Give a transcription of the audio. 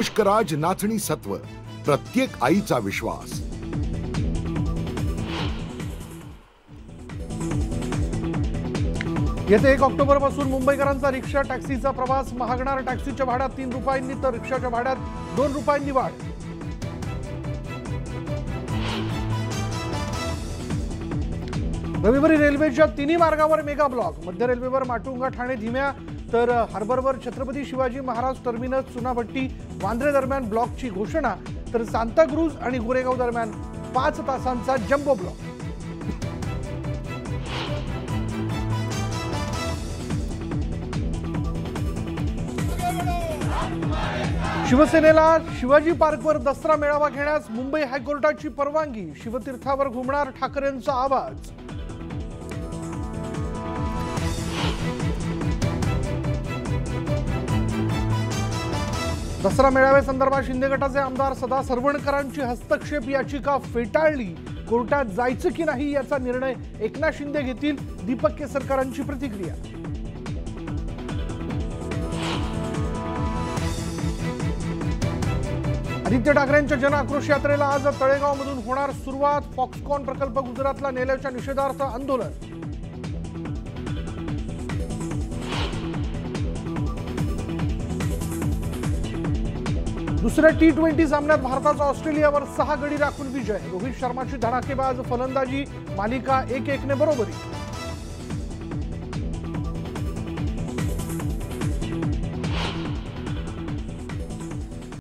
पुष्कराज नाचणी सत्व, प्रत्येक आईचा विश्वास। येत्या 1 ऑक्टोबर पासून मुंबईकरांचा रिक्षा टॅक्सीचा प्रवास महागणार। टॅक्सीच्या भाड्यात 3 रुपयांनी तर रिक्षाच्या भाड्यात 2 रुपयांनी वाढ। रविवारी रेल्वेच्या तिन्ही मार्गावर मेगा ब्लॉक। मध्य रेल्वेवर माटुंगा ठाणे धीम्या तर हार्बरवर छत्रपती शिवाजी महाराज टर्मिनस चुनाभट्टी वांद्रे दरम्यान ब्लॉकची घोषणा। तर सांताक्रूज आणि गोरेगाव दरम्यान 5 तासांचा जम्बो ब्लॉक। शिवसेनेला शिवाजी पार्कवर दसरा मेळावा घेण्यास मुंबई हायकोर्टाची परवानगी। शिवतीर्थावर घुमणार ठाकरेंचा आवाज। दसरा मेळाव्यासंदर्भात शिंदे गटाचे आमदार सदा सरवणकरांची हस्तक्षेप याचिका फेटाळली। कोर्टात जायचं की नाही याचा निर्णय एकनाथ शिंदे घेतील। दीपक केसरकरांची प्रतिक्रिया। आदित्य ठाकरेंच्या जन आक्रोश यात्रेला आज तळेगावमधून होणार सुरुवात। फॉक्सकॉन प्रकल्प गुजरातला नेल्याच्या निषेधार्थ आंदोलन। दुसऱ्या T20 सामन्यात भारताचा ऑस्ट्रेलियावर 6 गडी राखून विजय। रोहित शर्माची धडाकेबाज फलंदाजी, मालिका 1-1 ने बरोबरी।